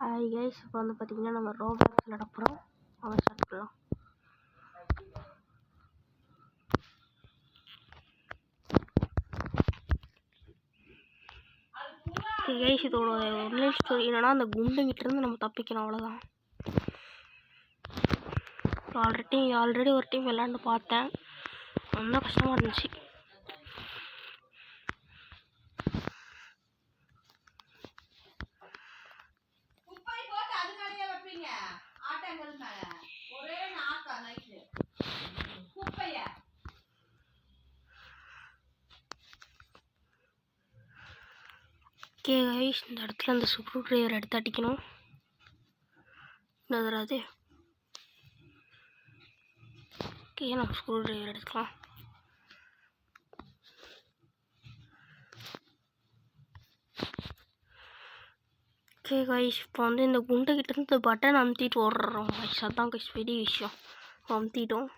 Hi guys, இப்போ வந்து பார்த்தீங்கன்னா நம்ம ரோப்ளாக்ஸ் விளையாட போகிறோம். அவங்க ஸ்டார்ட் பண்ணலாம். கைஸ், இதோட ஒன்லைன் ஸ்டோரி என்னன்னா, அந்த குண்டுங்கிட்டேருந்து நம்ம தப்பிக்கணும், அவ்வளோதான். ஆல்ரெடி ஒரு டைம் விளாண்டு பார்த்தேன், ரொம்ப கஷ்டமாக இருந்துச்சு. ஓகே கைஸ், இந்த இடத்துல அந்த ஸ்க்ரூ ட்ரைவர் எடுத்து அடிக்கணும். அது ஓகே, நம்ம ஸ்க்ரூ ட்ரைவர் எடுத்துக்கலாம். ஓகே கைஸ், இப்போ வந்து இந்த குண்டுகிட்ட இருந்து பட்டன் அமுத்திட்டு ஓடுறோம் கைஸ். அதுதான் கைஸ் பெரிய விஷயம். அமுத்திட்டோம்,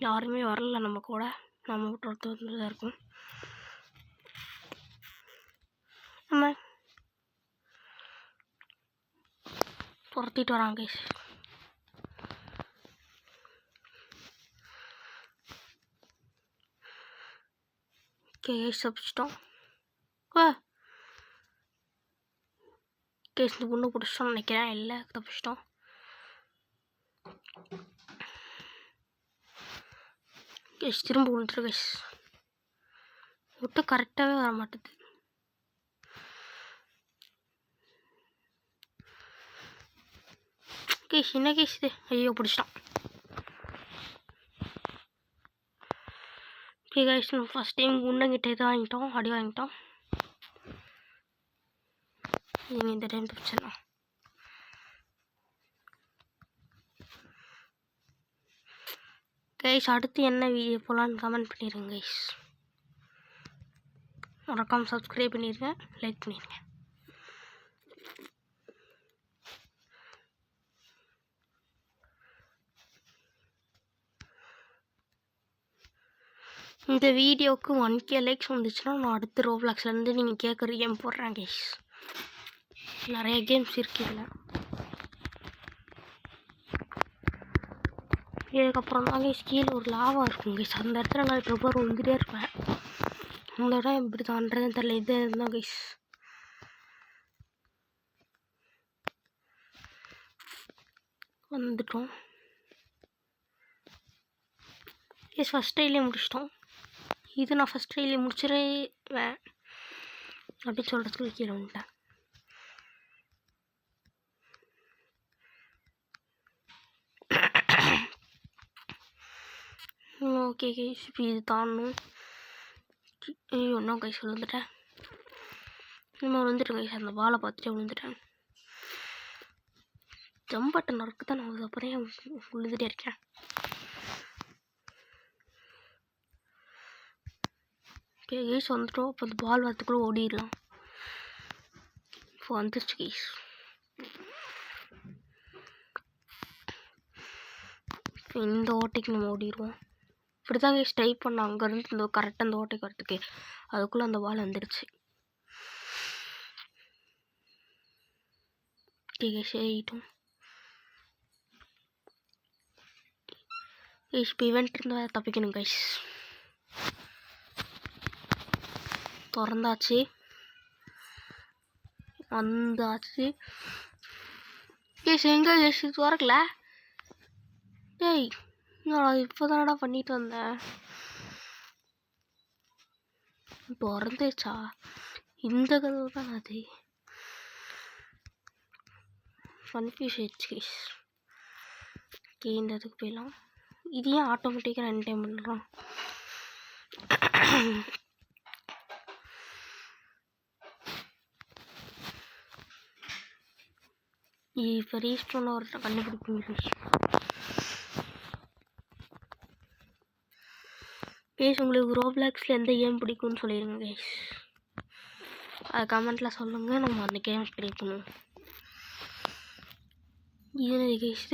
யாருமே வரல நம்ம கூட, நம்ம விட்டு ஒருத்தர் தான் இருக்கும். நம்ம துரத்திட்டு வராங்க கைஸ். ஓகே கைஸ், தப்பிச்சிட்டோம். கேஸ் இந்த பொண்ணு பிடிச்சிட்டோம்னு நினைக்கிறேன். இல்லை, தப்பிச்சிட்டோம். கேஸ் திரும்ப விழுந்துரு கேஸ். விட்டு கரெக்டாகவே வர மாட்டேது. கேஸ் என்ன கேஸ் இது? ஐயோ, பிடிச்சிட்டான். ஓகே கைஸ், நம்ம ஃபஸ்ட் டைம் குண்டங்கிட்ட இதை வாங்கிட்டோம், அடி வாங்கிட்டோம். நீங்கள் இந்த டைம் தப்பிச்சிடலாம். கைஸ், அடுத்து என்ன வீடியோ போகலான்னு கமெண்ட் பண்ணிடுங்க கைஸ். மறக்காமல் சப்ஸ்கிரைப் பண்ணிடுங்க, லைக் பண்ணிடுங்க. இந்த வீடியோவுக்கு 1K லைக்ஸ் வந்துச்சுன்னா நான் அடுத்த ரோப்ளாக்ஸ்லேருந்து நீங்கள் கேட்குற கேம் போடுறேன் கைஸ். நிறைய கேம்ஸ் இருக்கு இதில். இதுக்கப்புறம் தான் கைஸ் கீழே ஒரு லாவா இருக்கும் கைஸ். அந்த இடத்துல நான் ட்ரிப்பர் வந்துட்டே இருப்பேன். அந்த இடம் எப்படி தாண்டதுன்னு தெரியல. இது இருந்தால் கைஸ் வந்துட்டோம். கைஸ், ஃபஸ்ட் ட்ரைலே முடிச்சிட்டோம். இது நான் ஃபஸ்ட் ட்ரைலே முடிச்சிடுவேன் அப்படின்னு சொல்கிறதுக்கு கீழே வந்துட்டேன். ஓகே கைஸ், இப்போ இது தாண்டணும். ஐயோ, ஒன்றும் கைஸ் விழுந்துட்டேன். இன்னும் விழுந்துட்டேன் கைஸ். அந்த பாலை பார்த்துட்டே விழுந்துட்டேன். ஜம்ப் பட்டன் ஒர்க்கு தான் நான் அப்புறம் விழுந்துட்டே இருக்கேன். ஓகே கைஸ், வந்துட்டோம். இப்போ அந்த பால் வரத்துக்குள்ளே ஓடிடலாம். இப்போ வந்துருச்சு கைஸ். இந்த ஓட்டைக்கு நம்ம ஓடிடுவோம். இப்படி தான் கைஸ் டைப் பண்ண அங்கேருந்து இந்த கரெக்டாக அந்த ஓட்டைக்கு வரத்துக்கு. அதுக்குள்ளே அந்த பால் வந்துடுச்சு. ஓகே கைஸ், ஏறிட்டோம். கைஸ், இப்போ இவெண்ட் இருந்தால் தப்பிக்கணும் கைஸ். திறந்தாச்சு, வந்தாச்சு. கைஸ், எங்கே கைஸ் திறக்கல? டேய், நான் இப்போ தானடா பண்ணிட்டு வந்தேன். திறந்துச்சா? இந்த கதவு தான் அது. கன்ஃபியூஸ் ஆயிடுச்சு கைஸ். ஓகே, இந்த இதுக்கு போயிடலாம். இது ஏன் ஆட்டோமேட்டிக்காக 2 டைம் பண்ணுறோம்? இப்போ ரீஸ்டோன்னு ஒரு கண்டுபிடிப்பீங்க கைஸ். உங்களுக்கு ரோப்ளாக்ஸில் எந்த கேம் பிடிக்கும்னு சொல்லிடுங்க கைஸ். அது கமெண்ட்டில் சொல்லுங்கள், நம்ம அந்த கேம் ப்ளே பண்ணுவோம். இது கைஸ்,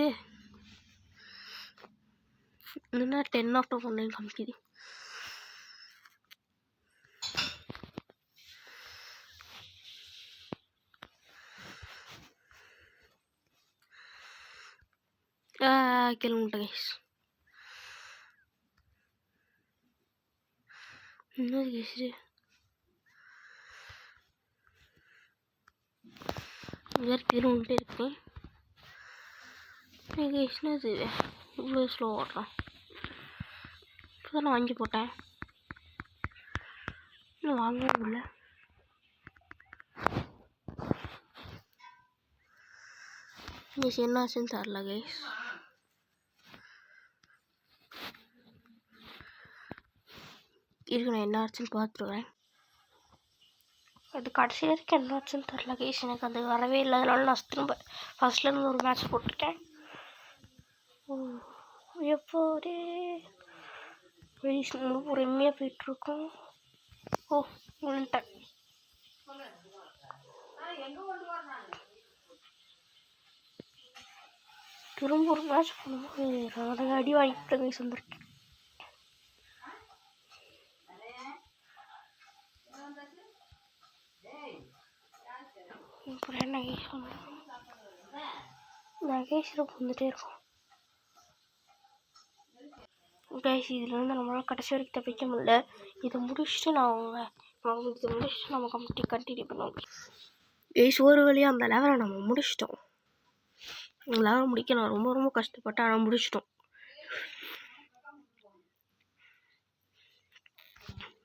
இது என்ன 10/9 காமிக்குது. கிளம்பிட்டேன் கைஸ். இன்னொரு கைஸ் வேறு கிளம்பிட்டே இருக்கேன். கைஸ்னா இது இவ்வளோ ஸ்லோ ஓடுறான். இப்போ தான் நான் வாங்கி போட்டேன், இன்னும் வாங்கவும் இல்லை. கைஸ் என்ன ஆச்சுன்னு தரல கைஸ். இருக்கு நான் என்ன ஆச்சுன்னு பார்த்துருவேன். அது கடைசி வரைக்கும் என்ன ஆச்சுன்னு தெரில கைஸ். எனக்கு அது வரவே இல்லை. அதனால நான் திரும்ப ஃபர்ஸ்ட்லேருந்து ஒரு மேட்ச் போட்டுட்டேன். எப்போதே கைஸ் நம்ம பொறுமையாக போயிட்டுருக்கோம். ஓ விழுந்துட்டேன். திரும்ப ஒரு மேட்ச் போடும்போது அதை அடி வாங்கிட்டு கைஸ் வந்துருக்கேன். அப்புறம் என்ன கைஸ் நகைஸ்ல வந்துட்டே இருக்கும் கைஸ். இதில் வந்து நம்மளால் கடைசி வரைக்கும் தப்பிக்க முடியல. இதை முடிச்சுட்டு நம்ம கண்டினியூ பண்ணுவோம் கைஸ். ஒரு வழியாக அந்த லெவலை நம்ம முடிச்சிட்டோம். லெவலை முடிக்க நான் ரொம்ப ரொம்ப கஷ்டப்பட்டேன், ஆனால் முடிச்சிட்டோம்.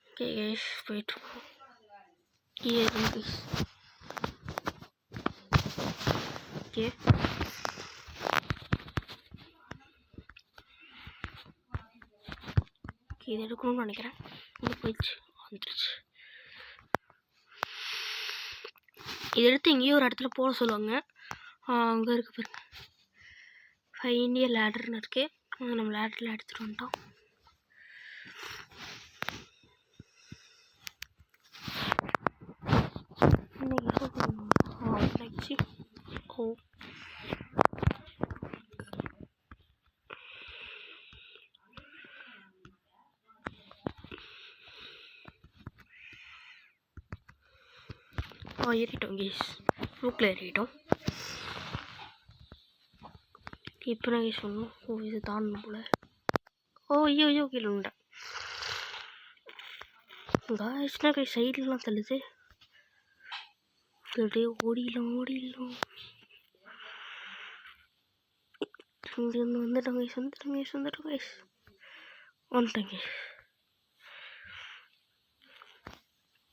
ஓகே கைஸ் போயிட்டுருக்கோம். ஓகே இது எடுக்கணும்னு நினைக்கிறேன். இது போயிடுச்சு, வந்துடுச்சு. இது எடுத்து எங்கேயோ ஒரு இடத்துல போட சொல்லுவாங்க. அங்கே இருக்கு பாருங்க, ஃபைனல் லேடர்னு இருக்கு. நம்ம லேடரில் எடுத்துகிட்டு வந்துட்டோம். ஓ ஏறிட்டோம் கைஸ், ரூக்கில் ஏறிட்டோம். இப்போ நான் கைஸ் சொன்னோம். ஓ இது தாண்டணும் போல. ஓ ஐயோ கீழே உண்டேன் காய்ஸ்னா கைஸ். சைட்லாம் தள்ளுது. அப்படியே ஓடிடலாம். இங்கேருந்து வந்துட்டோம் கைஸ். வந்துட்டேன் கைஸ்.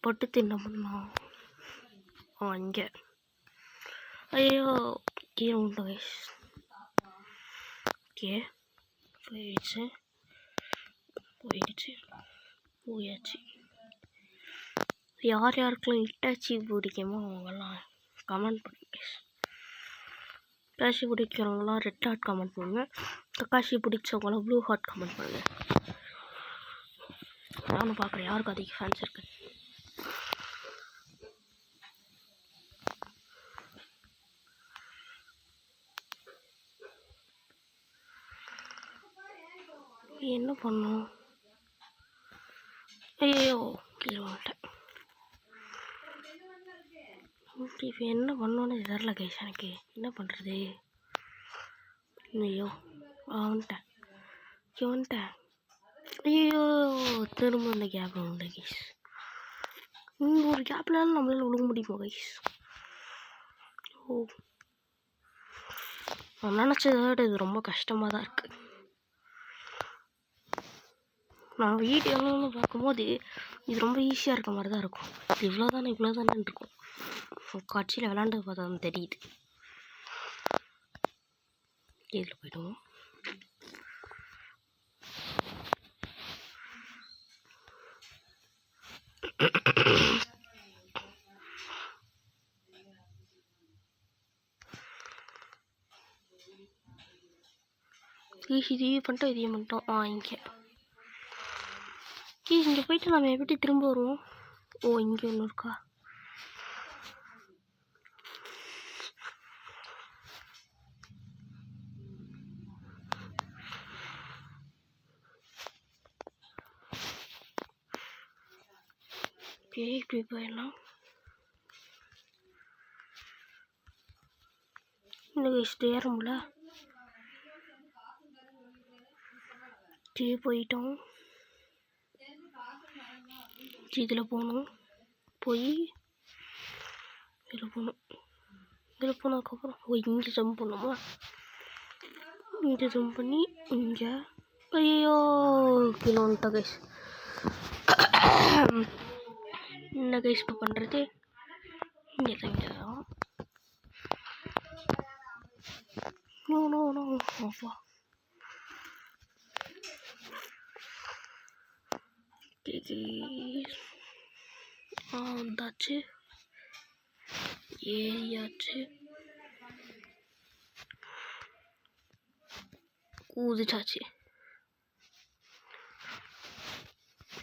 பட்டு தின்ன பண்ணோம் இங்கே. ஐயோ கீழே உண்டோம் கைஸ். ஓகே போயாச்சு. யாருக்கெல்லாம் இட்டாச்சி பிடிக்குமோ அவங்கெல்லாம் கமெண்ட் பண்ணுங்க. இட்டாச்சி பிடிக்கிறவங்களாம் ரெட் ஹார்ட் கமெண்ட் பண்ணுங்க. தக்காசி பிடிச்சவங்களாம் ப்ளூ ஹார்ட் கமெண்ட் பண்ணுங்க. நானும் பார்க்குறேன் யாருக்கு அதிக ஃபேன்ஸ் இருக்கு. என்ன பண்ணோம்? ஐயோ கீழே வந்துட்டேன். இப்போ என்ன பண்ணோன்னு தெரில கைஸ். எனக்கு என்ன பண்ணுறது? ஐயோ வந்துட்டேன். ஐயோ திரும்ப இந்த கேப்பில் உண்டு கைஸ். இந்த ஒரு கேப்லாம் நம்மளால விழுக முடியுமா கைஸ்? ஓ நான் நினச்சதை விட இது ரொம்ப கஷ்டமாக தான் இருக்குது. நான் வீடியோலாம் பார்க்கும்போது இது ரொம்ப ஈஸியாக இருக்க மாதிரி தான் இருக்கும். இது இவ்வளோ தானே இருக்கும். காட்சியில் விளாண்டு பார்த்தா தான் தெரியுது. இதில் போய்டுவோம். இதையும் பண்ணிட்டோம். இங்கே போயிட்டு நம்ம எப்படி திரும்ப வருவோம்? ஓ இங்கே ஒன்று இருக்கா? இப்படி போயிடலாம். இந்த ஏறும்ல. போயிட்டோம். இதில் போகணும். போய் இதில் போகணும். இதில் போனதுக்கப்புறம் இங்கே ஜம்ப் பண்ணுமா? இங்கே ஜம்ப் பண்ணி இங்கே ஐயோ கீழே வந்துட்டா கைஸ். என்ன கைஸ் இப்போ பண்ணுறது? இங்கே தான் நோ நோ நோ அப்பா. வந்தாச்சு, ஏறியாச்சு, கூதிச்சாச்சு.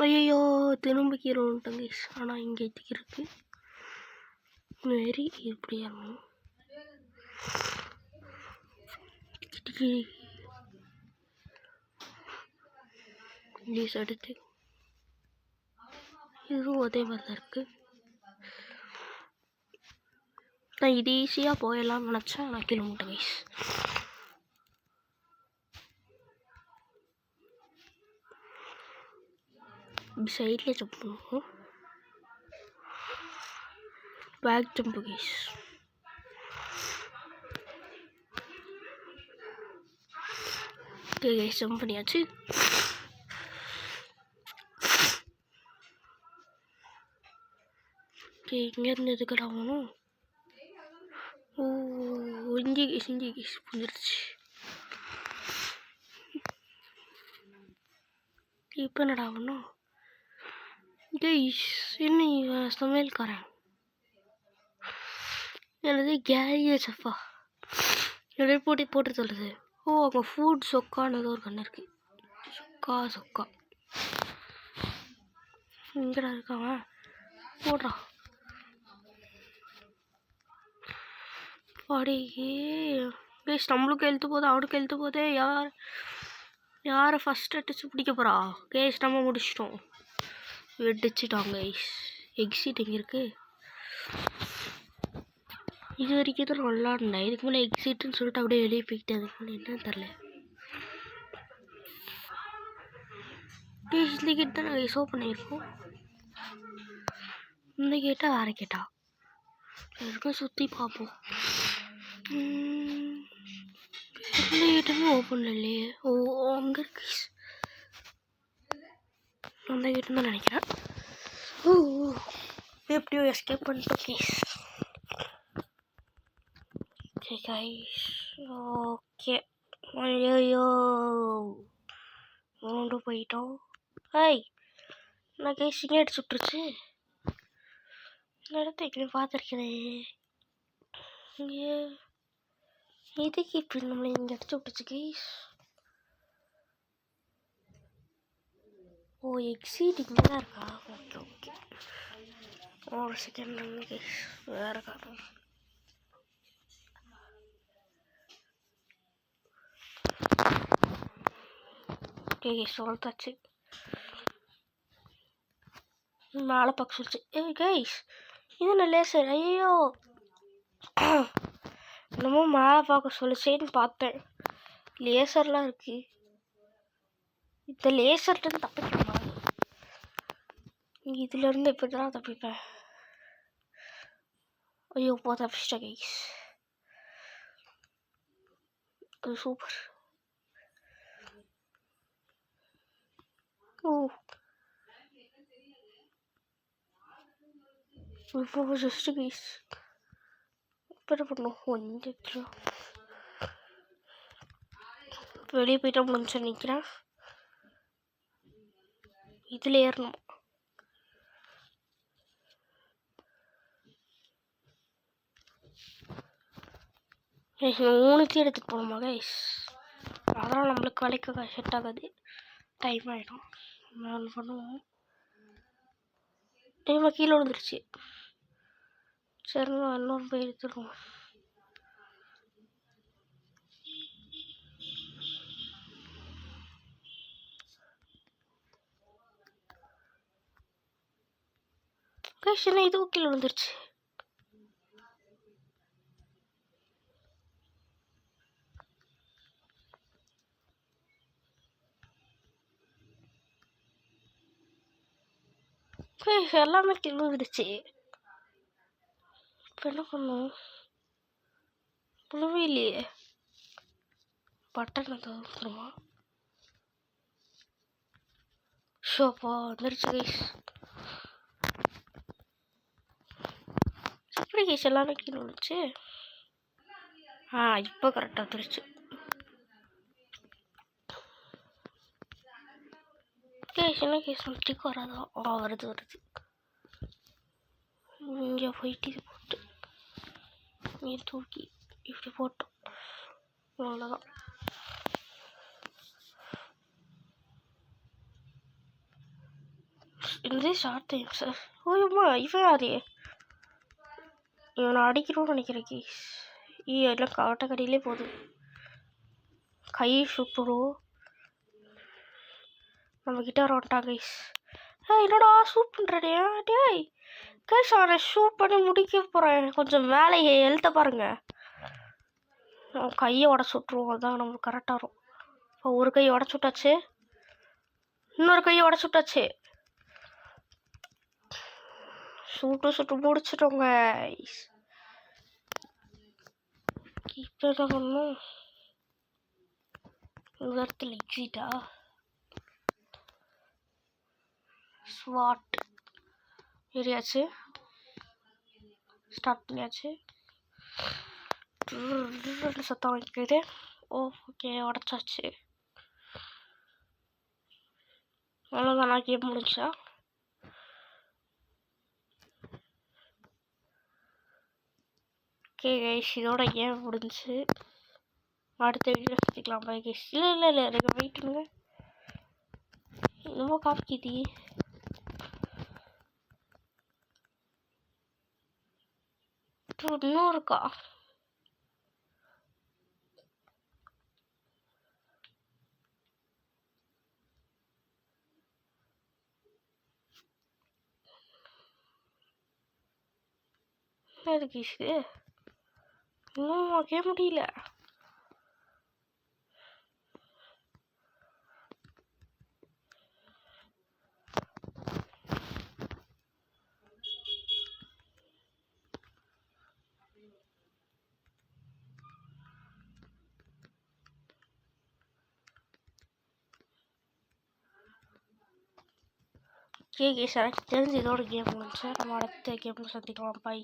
ஐயோ திரும்ப கீழே வந்துட்டேன் கைஸ். ஆனால் இங்கே இருக்கு மாரி இப்படி இறங்கணும். ப்ளீஸ் எடுத்து இதுவும் அதே மாதிரி தான் இருக்கு. நான் இது ஈஸியாக போயிடலாம்னு நினச்சேன். நான் கீழே வந்துட்டேன் கைஸ். சைட்லேயே ஜம்ப் பண்ணுவோம். Back jump guys. Okay guys jump பண்ணியாச்சு. ஓகே இங்கேருந்து எதுக்கட ஆகணும்? ஓ இங்கே கேஸ் புரிஞ்சிருச்சு. இப்போ என்னடா ஆகணும்? கைஸ் என்ன சமையல்காரன் எனது கேரியர் செஃப்பா நிறைய போட்டு சொல்லுது. ஓ அங்கே ஃபுட் சொக்கான்னு ஏதோ ஒரு கண்ணு இருக்குது. சொக்கா இங்கடா இருக்காங்க. போடுறா பாடி கைஸ். நம்மளுக்கு எழுத்து போதே, அவனுக்கு எழுத்து போதே. யாரை ஃபஸ்ட் அடிச்சு பிடிக்க போகிறா? கைஸ் நம்ம முடிச்சிட்டோம். வெடிச்சிட்டாங்க கைஸ். எக்ஸிட் எங்கே இருக்குது? இது வரைக்கும் தான் நல்லா இருந்தேன். இதுக்கு மேலே எக்ஸிட்னு சொல்லிட்டு அப்படியே வெளியே போய்கிட்டு அதுக்கு மேலே என்னன்னு தெரில. இந்த கேட் தான் நாங்கள் ஷோ பண்ணியிருக்கோம். இந்த கேட்டா வேறு கேட்டா இருக்கும். சுற்றி பார்ப்போம். இந்த கேட்டுமே ஓப்பன் இல்லையே. ஓ அங்கே இருக்கு. அந்த கேட்டு தான் நினைக்கிறேன். ஓ எப்படியோ எஸ்கேப் பண்ணிட்டோம் கேஸ். Okay guys. ஓகே ஐயோ மூண்டு போயிட்டோம். ஹாய் நான் கைஸ் இங்கே அடிச்சு விட்டுருச்சு. இந்த இடத்த எங்கே பார்த்துருக்கிறேன். இங்கே இதுக்கு இப்படி நம்மளை இங்கே அடிச்சு விட்டுச்சு கைஸ். ஓ எக்ஸிட் இங்கே தான் இருக்கா? ஓகே ஓகே ஒரு செகண்ட் நம்ம கைஸ் வேறு காரணம். ஓகே கைஸ் சொல்லிட்டாச்சு. மேலே பார்க்க சொல்லிச்சு. கைஸ் இது என்ன லேசர்? ஐயோ என்னமோ மேலே பார்க்க சொல்லிச்சேன்னு பார்த்தேன். லேசர்லாம் இருக்கு. இந்த லேசர்லேருந்து தப்பிக்கணுமா? இதுலேருந்து எப்படி தான் தப்பிப்பேன்? ஐயோ போ தப்பிச்சிட்டேன் கைஸ். அது சூப்பர். ஓ இப்போ ஜஸ்ட் கைஸ் இப்போ என்ன பண்ணும்? கொஞ்சம் வெளியே போயிட்டா முடிஞ்சு நிற்கிறேன். இதில் ஏறணும். கைஸ் 3 எடுத்துகிட்டு போகணுமா கைஸ்? அதெல்லாம் நம்மளுக்கு வேலைக்கு செட் ஆகாது. டைம் ஆகிடும். நான் பண்ணுவோம். டைம் கீழே விழுந்துருச்சு. சரிங்க இன்னொரு போய் எடுத்துருவோம். கைஸ் என்ன இதுவும் கீழே விழுந்துருச்சு. எல்லாமே கிழிஞ்சிடுச்சு. இப்போ என்ன பண்ணும்? புலவே இல்லையே. பட்டன் வந்துருமா? ஷோப்பா வந்துருச்சு கைஸ். எப்படி கைஸ் எல்லாமே கீழே வந்துச்சு? இப்போ கரெக்டாக வந்துருச்சு. கேஸ் என்ன கேஸ் டிக் வராதா? வருது. இங்கே போயிட்டு இது போட்டு நீர் தூக்கி இப்படி போட்டோம். அவ்வளோதான். இதே ஷார்ட் டைம் சார். ஓய்யம்மா இவன் யாரு? இவனை அடிக்கணும்னு நினைக்கிறேன் கேஸ். எல்லாம் காட்ட கடையிலே போகுது. கை சுட்டுடும். நம்ம கிட்ட வந்துட்டான் கைஸ். என்னடா ஷூட் பண்ணுறே? டேய் கைஸ் அவனை ஷூட் பண்ணி முடிக்க போகிறேன். கொஞ்சம் வேலையை எழுத்த பாருங்க. கையை உடச்சு விட்ருவோம். அதான் நம்மளுக்கு கரெக்டாக வரும். இப்போ ஒரு கையை உடச்சு விட்டாச்சு. இன்னொரு கையை உடச்சு விட்டாச்சு. சுட்டு முடிச்சிட்டோங்க. இப்போ என்ன பண்ணணும்? இந்த இடத்துல எக்ஸிட்டா ஸ்வாட் ஏரியாச்சு. ஸ்டார்ட் பண்ணியாச்சு. சத்தம் வைக்குது. ஓகே உடச்சாச்சு. அவ்வளோதான். நான் கேம் முடிச்சா? ஓகே கைஸ் இதோட கேம் முடிஞ்சு. அடுத்த வீடியோ சுற்றிக்கலாம். Bye guys. இல்லை எனக்கு வெயிட் பண்ணுங்க. இன்னமும் காப்பிக்கிது. இன்னும் இருக்கா? என்ன கேஸு? இன்னும் வைக்க முடியல. ஓகே கேஸ் எனக்கு தெரிஞ்சு இதோட கேம் முடிஞ்சு. நம்ம அடுத்த கேம் சந்திக்கலாம். பாய்.